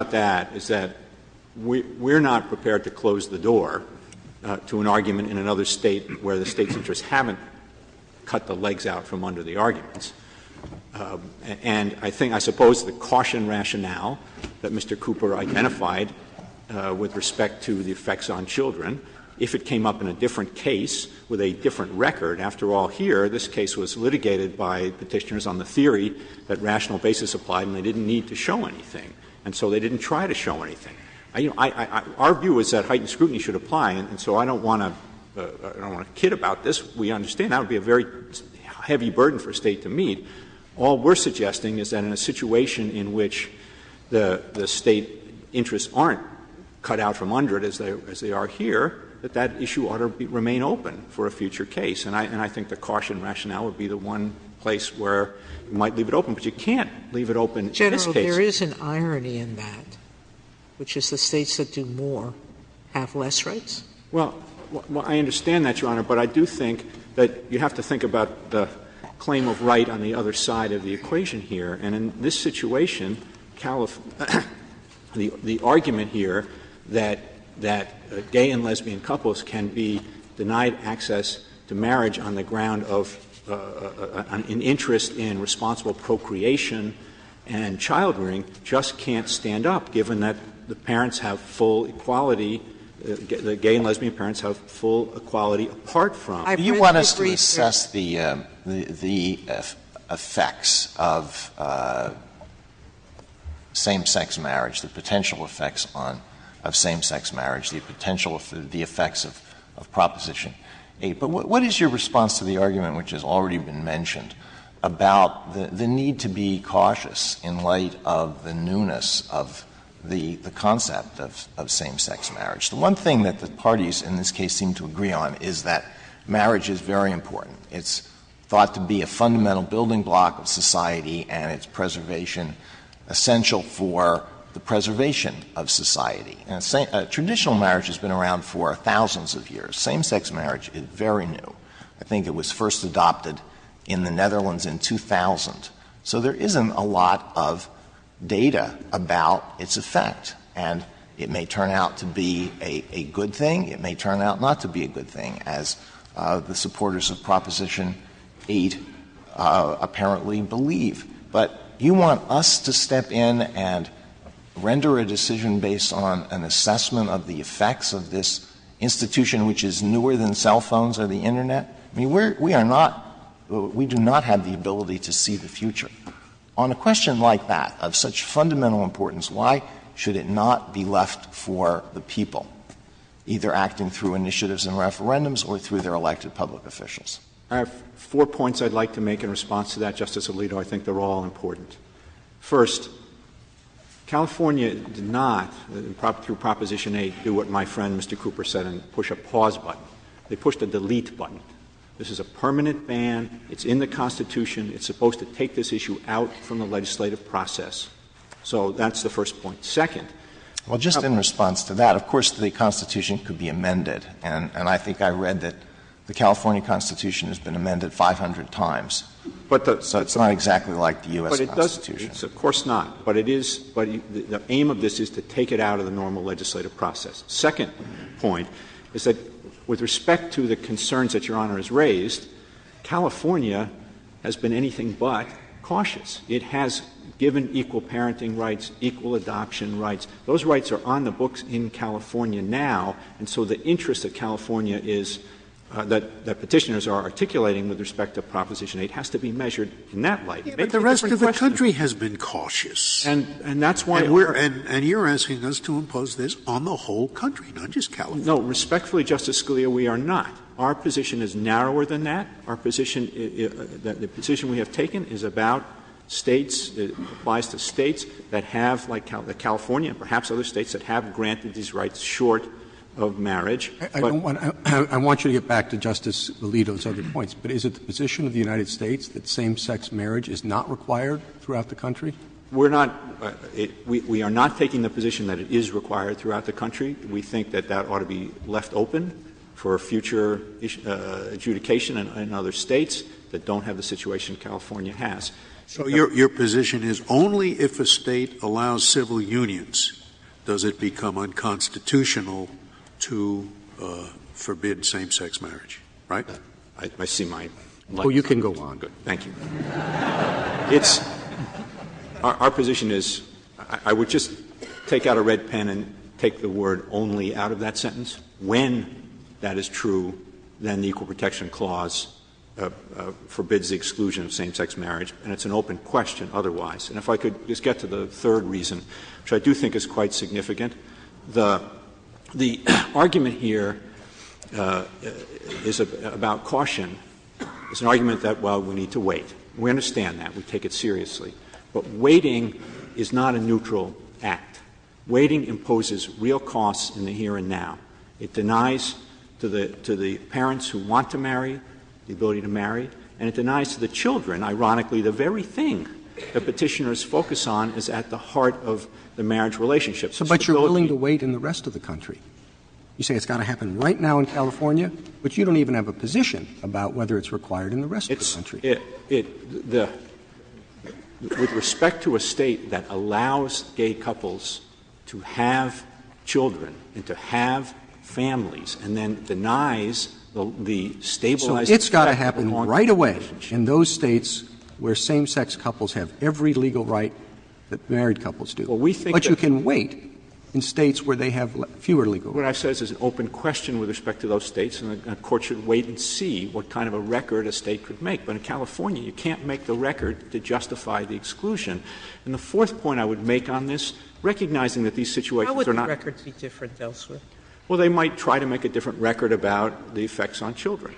that is that we're not prepared to close the door to an argument in another state where the state's interests haven't cut the legs out from under the arguments. And I suppose the caution rationale that Mr. Cooper identified with respect to the effects on children, if it came up in a different case with a different record, after all here, this case was litigated by petitioners on the theory that rational basis applied and they didn't need to show anything. And so they didn't try to show anything. Our view is that heightened scrutiny should apply, and so I don't want to kid about this. We understand that would be a very heavy burden for a state to meet. All we're suggesting is that in a situation in which the state interests aren't cut out from under it as they are here, that issue ought to remain open for a future case. And I think the caution rationale would be the one place where you might leave it open, but you can't leave it open in this case. General, there is an irony in that, which is the states that do more have less rights? Well, I understand that, Your Honor, but I do think that you have to think about the claim of right on the other side of the equation here. And in this situation, the argument here that gay and lesbian couples can be denied access to marriage on the ground of an interest in responsible procreation and child rearing just can't stand up, given that the parents have full equality. The gay and lesbian parents have full equality apart from. Do you want us to assess the effects of same-sex marriage, the potential effects of same-sex marriage, the effects of Proposition 8? But what is your response to the argument, which has already been mentioned, about the need to be cautious in light of the newness of the concept of same-sex marriage? The one thing that the parties in this case seem to agree on is that marriage is very important. It's thought to be a fundamental building block of society, and its preservation essential for the preservation of society. And traditional marriage has been around for thousands of years. Same-sex marriage is very new. I think it was first adopted in the Netherlands in 2000. So there isn't a lot of data about its effect. And it may turn out to be a good thing. It may turn out not to be a good thing, as the supporters of Proposition 8 apparently believe. But you want us to step in and render a decision based on an assessment of the effects of this institution, which is newer than cell phones or the Internet? I mean, we do not have the ability to see the future. On a question like that, of such fundamental importance, why should it not be left for the people, either acting through initiatives and referendums or through their elected public officials? I have 4 points I'd like to make in response to that, Justice Alito. I think they're all important. First, California did not, through Proposition 8, do what my friend Mr. Cooper said and push a pause button. They pushed a delete button. This is a permanent ban. It's in the Constitution. It's supposed to take this issue out from the legislative process. So that's the first point. Second. Well, just in response to that, of course, the Constitution could be amended. And I think I read that the California Constitution has been amended 500 times. So it's not exactly like the U.S. Constitution. It's of course not. But it is. But the aim of this is to take it out of the normal legislative process. Second point is that with respect to the concerns that Your Honor has raised, California has been anything but cautious. It has given equal parenting rights, equal adoption rights. Those rights are on the books in California now, and so the interest that California is that petitioners are articulating with respect to Proposition 8 has to be measured in that light. Yeah, but the rest of the country has been cautious. And that's why and you're asking us to impose this on the whole country, not just California. No, respectfully, Justice Scalia, we are not. Our position is narrower than that. Our position, the position we have taken is about states. It applies to states that have, like California and perhaps other states that have granted these rights short of marriage. I want you to get back to Justice Alito's other points, but is it the position of the United States that same-sex marriage is not required throughout the country? We're not we are not taking the position that it is required throughout the country. We think that ought to be left open for future adjudication in other states that don't have the situation California has. So your position is only if a state allows civil unions does it become unconstitutional to forbid same-sex marriage, right? I see my light. Oh, you can go on. Good. Thank you. Our position is I would just take out a red pen and take the word only out of that sentence. When that is true, then the Equal Protection Clause forbids the exclusion of same-sex marriage, and it's an open question otherwise. And if I could just get to the third reason, which I do think is quite significant, the argument here is about caution. It's an argument that, well, we need to wait. We understand that. We take it seriously. But waiting is not a neutral act. Waiting imposes real costs in the here and now. It denies to the parents who want to marry the ability to marry, and it denies to the children, ironically, the very thing that petitioners focus on is at the heart of the marriage relationship. So, but you're willing to wait in the rest of the country. You say it's got to happen right now in California, but you don't even have a position about whether it's required in the rest of the country. With respect to a state that allows gay couples to have children and to have families and then denies the stabilizing. So it's got to happen right away in those states where same-sex couples have every legal right that married couples do. Well, we think but you can wait in states where they have fewer legal rights. What I said is an open question with respect to those states, and a court should wait and see what kind of a record a state could make. But in California, you can't make the record to justify the exclusion. And the fourth point I would make on this, recognizing that these situations How would are the not — records be different elsewhere? Well, they might try to make a different record about the effects on children,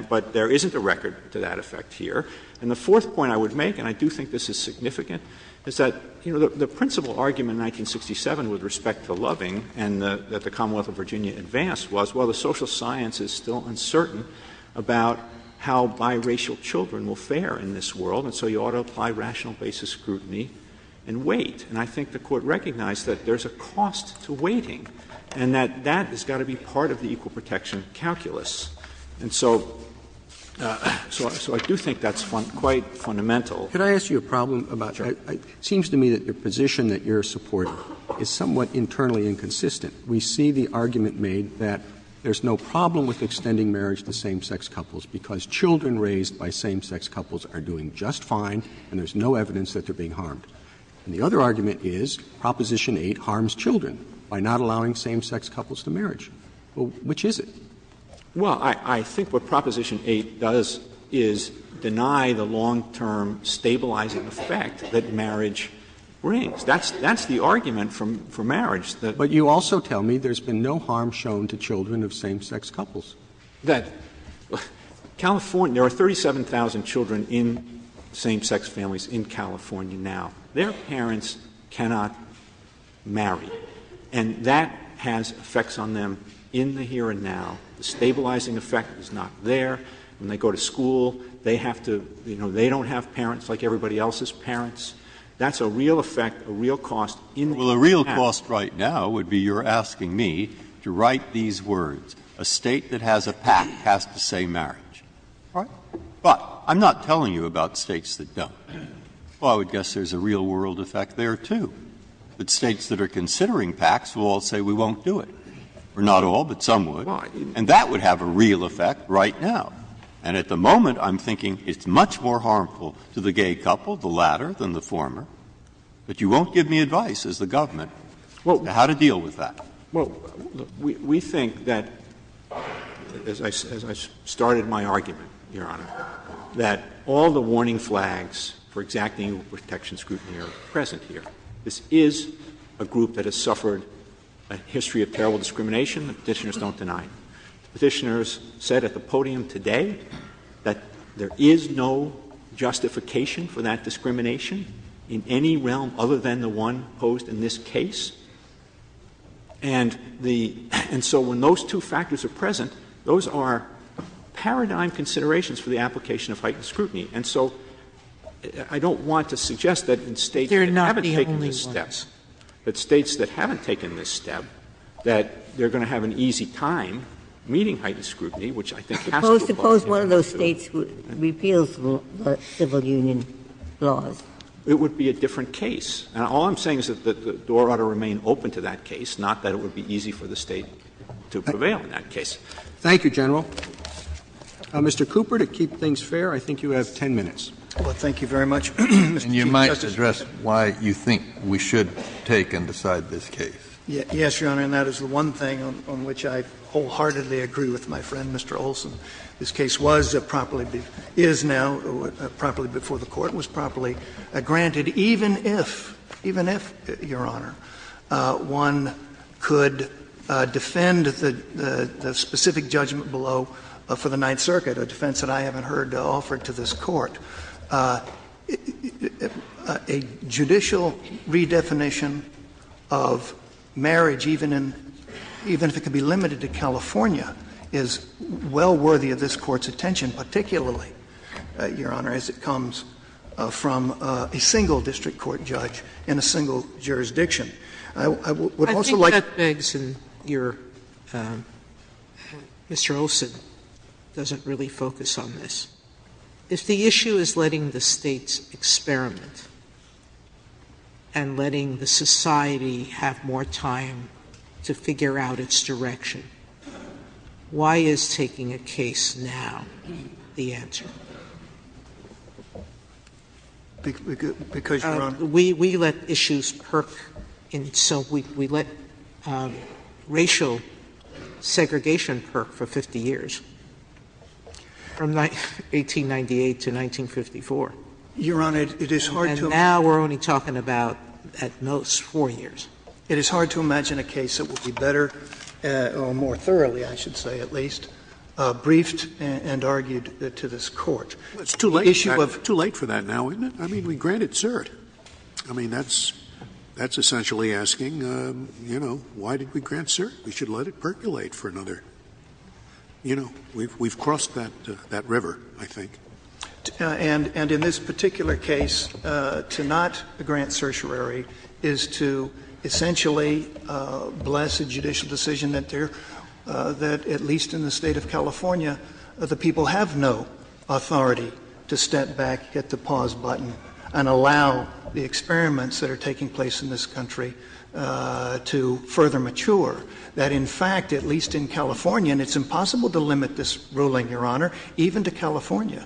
but there isn't a record to that effect here. And the fourth point I would make, and I do think this is significant, is that the principal argument in 1967 with respect to Loving and that the Commonwealth of Virginia advanced was, well, the social science is still uncertain about how biracial children will fare in this world, and so you ought to apply rational basis scrutiny and wait. And I think the Court recognized that there's a cost to waiting, and that has got to be part of the equal protection calculus. And so I do think that's quite fundamental. Could I ask you a problem about Sure. It seems to me that your position that you're supporting is somewhat internally inconsistent. We see the argument made that there's no problem with extending marriage to same-sex couples because children raised by same-sex couples are doing just fine and there's no evidence that they're being harmed. And the other argument is Proposition 8 harms children by not allowing same-sex couples to marriage. Well, which is it? Well, I think what Proposition 8 does is deny the long-term stabilizing effect that marriage brings. That's the argument for marriage. But you also tell me there's been no harm shown to children of same-sex couples. That California, there are 37,000 children in same-sex families in California now. Their parents cannot marry, and that has effects on them in the here and now. The stabilizing effect is not there. When they go to school, they have to, they don't have parents like everybody else's parents. That's a real effect, a real cost in the Well, a real cost right now would be you're asking me to write these words. A state that has a pact has to say marriage. All right? But I'm not telling you about states that don't. Well, I would guess there's a real-world effect there, too. That states that are considering pacts will all say we won't do it. Or not all, but some would. And that would have a real effect right now. And at the moment, I'm thinking it's much more harmful to the gay couple, the latter, than the former. But you won't give me advice as the government to how to deal with that. Well, we think that, as I started my argument, Your Honor, that all the warning flags for exacting equal protection scrutiny are present here. This is a group that has suffered a history of terrible discrimination. The petitioners don't deny it. The petitioners said at the podium today that there is no justification for that discrimination in any realm other than the one posed in this case. And so when those two factors are present, those are paradigm considerations for the application of heightened scrutiny. And so I don't want to suggest that in states that haven't taken this step, that states that haven't taken this step, that they're going to have an easy time meeting heightened scrutiny, which I think has to apply. Suppose one of those states repeals the civil union laws? It would be a different case. And all I'm saying is that the door ought to remain open to that case, not that it would be easy for the State to prevail in that case. Thank you, General. Mr. Cooper, to keep things fair, I think you have 10 minutes. Well, thank you very much. And you might address why you think we should take and decide this case. Yes, Your Honor, and that is the one thing on which I wholeheartedly agree with my friend, Mr. Olson. This case was is now properly before the Court, was properly granted, even if, Your Honor, one could defend the specific judgment below for the Ninth Circuit, a defense that I haven't heard offered to this Court. A judicial redefinition of marriage, even if it could be limited to California, is well worthy of this Court's attention, particularly, Your Honor, as it comes from a single district court judge in a single jurisdiction. I would also think like that begs, and Mr. Olson doesn't really focus on this. If the issue is letting the states experiment and letting the society have more time to figure out its direction, why is taking a case now the answer? Because, Your Honor, we let issues perk, and so we let racial segregation perk for 50 years, from 1898 to 1954. Your Honor, it is hard and to. Now we're only talking about at most 4 years. It is hard to imagine a case that would be better, or more thoroughly, I should say, at least, briefed and argued to this Court. Well, it's too late. Too late for that now, isn't it? I mean, we granted cert. I mean, that's essentially asking, why did we grant cert? We should let it percolate for another. We've crossed that river, I think. And in this particular case, to not grant certiorari is to essentially bless a judicial decision that that at least in the state of California, the people have no authority to step back, hit the pause button, and allow the experiments that are taking place in this country to further mature. That, in fact, at least in California, and it's impossible to limit this ruling, Your Honor, even to California.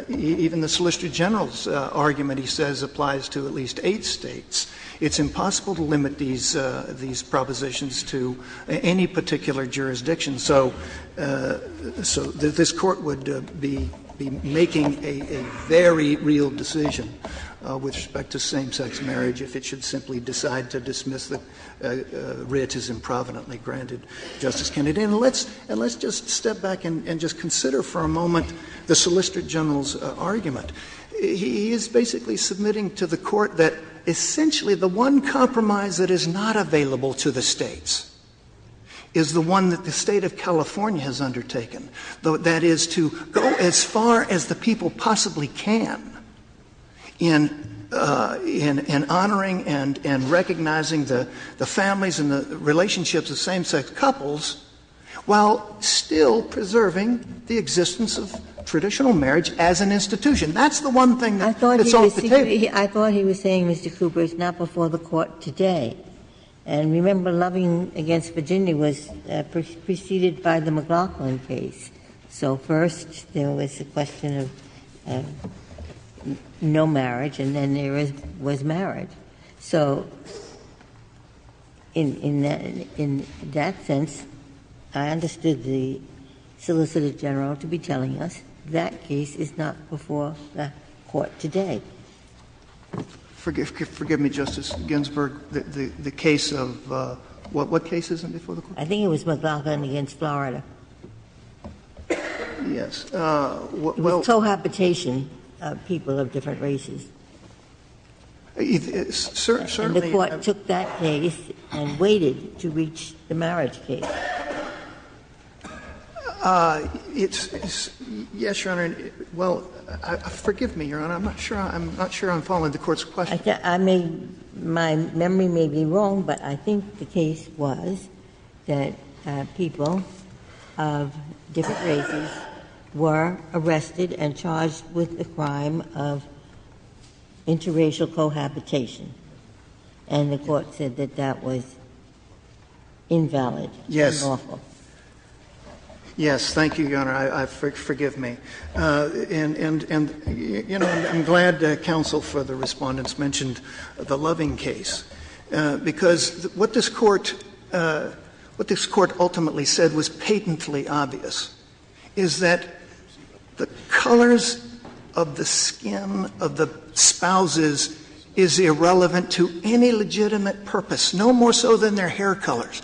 Even the Solicitor General's argument, he says, applies to at least 8 states. It's impossible to limit these propositions to any particular jurisdiction. So this Court would be making a very real decision with respect to same-sex marriage if it should simply decide to dismiss the writ as improvidently granted, Justice Kennedy. And let's just step back and just consider for a moment the Solicitor General's argument. He is basically submitting to the Court that essentially the one compromise that is not available to the states is the one that the state of California has undertaken, that is to go as far as the people possibly can in honoring and recognizing the families and the relationships of same-sex couples while still preserving the existence of traditional marriage as an institution. That's the one thing that's off the table. I thought he was saying, Mr. Cooper, it's not before the Court today. And remember, Loving against Virginia was preceded by the McLaughlin case. So first there was a question of no marriage, and then there was marriage. So in that sense, I understood the Solicitor General to be telling us that case is not before the Court today. Forgive me, Justice Ginsburg. The case of what case isn't before the Court? I think it was McLaughlin against Florida. Yes. It was cohabitation of people of different races. Certainly. And the Court took that case and waited to reach the marriage case. Yes, Your Honor. Well, forgive me, Your Honor. I'm not sure I'm following the Court's question. My memory may be wrong, but I think the case was that people of different races were arrested and charged with the crime of interracial cohabitation. And the court said that that was invalid, Yes. unlawful. Yes, thank you, Your Honor. Forgive me. I'm glad counsel for the respondents mentioned the Loving case, because what this court ultimately said was patently obvious, is that the colors of the skin of the spouses is irrelevant to any legitimate purpose, no more so than their hair colors.